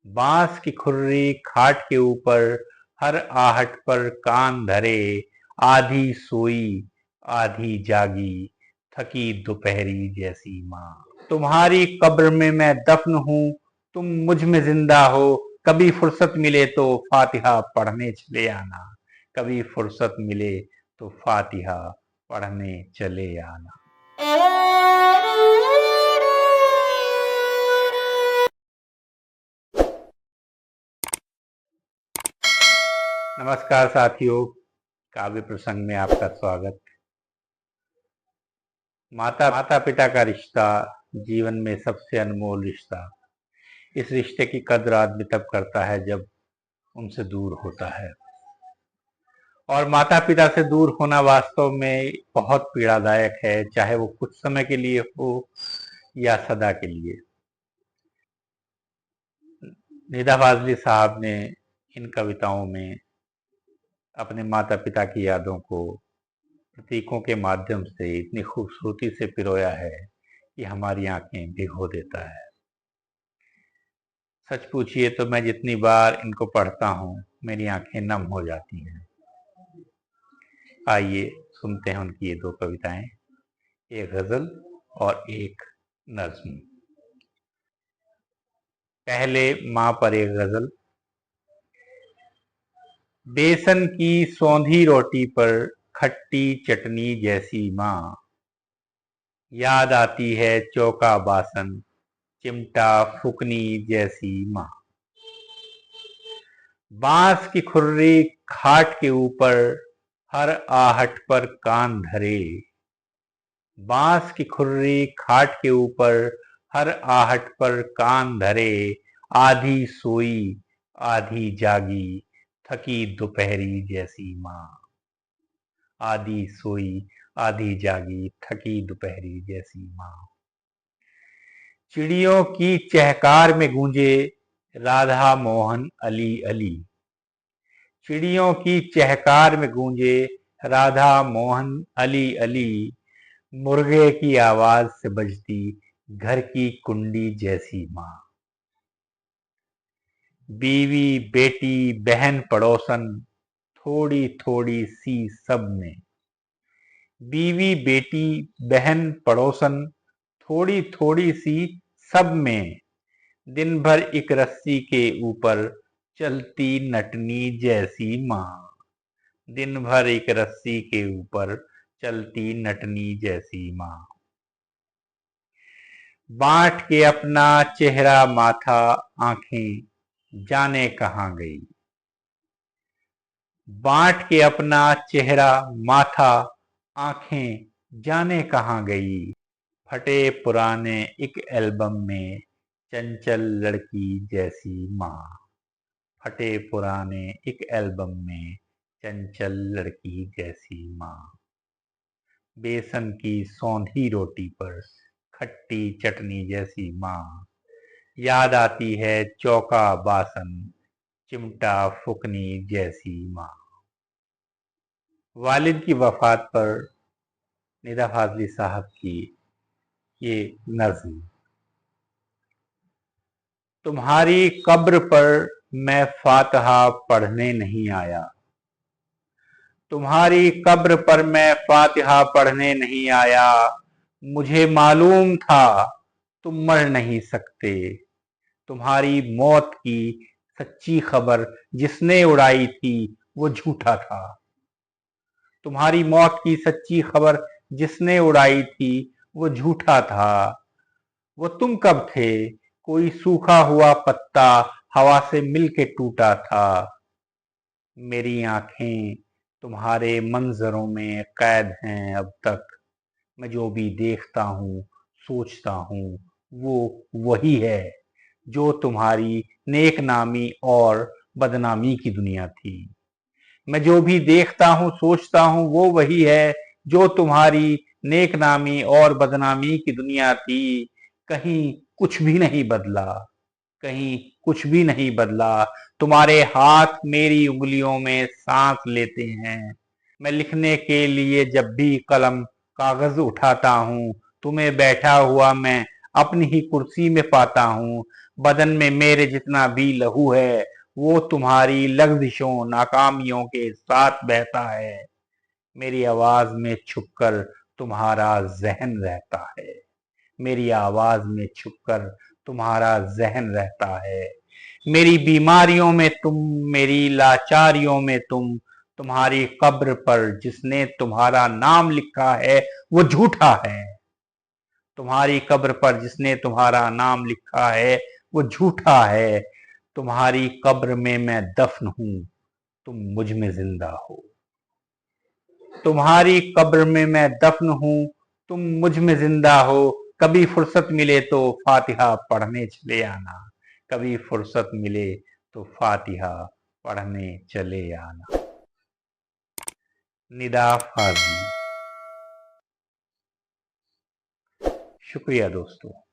बांस की खुर्री खाट के ऊपर, हर आहट पर कान धरे, आधी सोई आधी जागी, थकी दोपहरी जैसी माँ। तुम्हारी कब्र में मैं दफन हूँ, तुम मुझ में जिंदा हो। कभी फुर्सत मिले तो फातिहा पढ़ने चले आना, कभी फुर्सत मिले तो फातिहा पढ़ने चले आना। नमस्कार साथियों, काव्य प्रसंग में आपका स्वागत। माता पिता का रिश्ता जीवन में सबसे अनमोल रिश्ता। इस रिश्ते की कद्र आदमी तब करता है जब उनसे दूर होता है, और माता पिता से दूर होना वास्तव में बहुत पीड़ादायक है, चाहे वो कुछ समय के लिए हो या सदा के लिए। निदा फाजली साहब ने इन कविताओं में अपने माता पिता की यादों को प्रतीकों के माध्यम से इतनी खूबसूरती से पिरोया है कि हमारी आंखें भिगो देता है। सच पूछिए तो मैं जितनी बार इनको पढ़ता हूँ मेरी आंखें नम हो जाती हैं। आइए सुनते हैं उनकी ये दो कविताएं, एक गजल और एक नज्म। पहले माँ पर एक गजल। बेसन की सौंधी रोटी पर खट्टी चटनी जैसी माँ, याद आती है चौका बासन चिमटा फुकनी जैसी माँ। बांस की खुर्री खाट के ऊपर, हर आहट पर कान धरे। बांस की खुर्री खाट के ऊपर, हर आहट पर कान धरे, आधी सोई आधी जागी, थकी दोपहरी जैसी माँ। आधी सोई आधी जागी, थकी दोपहरी जैसी माँ। चिड़ियों की चहकार में गूंजे राधा मोहन अली अली। चिड़ियों की चहकार में गूंजे राधा मोहन अली अली, मुर्गे की आवाज से बजती घर की कुंडी जैसी माँ। बीवी बेटी बहन पड़ोसन थोड़ी थोड़ी सी सब में। बीवी बेटी बहन पड़ोसन थोड़ी थोड़ी सी सब में, दिन भर एक रस्सी के ऊपर चलती नटनी जैसी माँ। दिन भर एक रस्सी के ऊपर चलती नटनी जैसी माँ। बांट के अपना चेहरा माथा आंखें जाने कहाँ गई। बांट के अपना चेहरा माथा आंखें जाने कहाँ गई। फटे पुराने एक एल्बम में चंचल लड़की जैसी माँ। फटे पुराने एक एल्बम में चंचल लड़की जैसी माँ। बेसन की सौंधी रोटी पर खट्टी चटनी जैसी माँ, याद आती है चौका बासन चिमटा फुकनी जैसी माँ। वालिद की वफात पर निदा फाजली साहब की ये नज्म। तुम्हारी कब्र पर मैं फातिहा पढ़ने नहीं आया। तुम्हारी कब्र पर मैं फातिहा पढ़ने नहीं आया। मुझे मालूम था तुम मर नहीं सकते। तुम्हारी मौत की सच्ची खबर जिसने उड़ाई थी वो झूठा था। तुम्हारी मौत की सच्ची खबर जिसने उड़ाई थी वो झूठा था। वो तुम कब थे, कोई सूखा हुआ पत्ता हवा से मिलके टूटा था। मेरी आंखें तुम्हारे मंजरों में कैद हैं अब तक। मैं जो भी देखता हूँ सोचता हूँ वो वही है जो तुम्हारी नेकनामी और बदनामी की दुनिया थी। मैं जो भी देखता हूँ सोचता हूँ वो वही है जो तुम्हारी नेकनामी और बदनामी की दुनिया थी। कहीं कुछ भी नहीं बदला, कहीं कुछ भी नहीं बदला। तुम्हारे हाथ मेरी उंगलियों में सांस लेते हैं। मैं लिखने के लिए जब भी कलम कागज उठाता हूँ, तुम्हें बैठा हुआ मैं अपनी ही कुर्सी में पाता हूँ। बदन में मेरे जितना भी लहू है वो तुम्हारी लग्जिशों नाकामियों के साथ बहता है। मेरी आवाज में छुपकर तुम्हारा जहन रहता है। मेरी आवाज में छुपकर तुम्हारा जहन रहता है। मेरी बीमारियों में तुम, मेरी लाचारियों में तुम। तुम्हारी कब्र पर जिसने तुम्हारा नाम लिखा है वो झूठा है। तुम्हारी कब्र पर जिसने तुम्हारा नाम लिखा है वो झूठा है। तुम्हारी कब्र में मैं दफन हूं, तुम मुझ में जिंदा हो। तुम्हारी कब्र में मैं दफन हूं, तुम मुझ में जिंदा हो। कभी फुर्सत मिले तो फातिहा पढ़ने चले आना। कभी फुर्सत मिले तो फातिहा पढ़ने चले आना। निदा फाजी। शुक्रिया दोस्तों।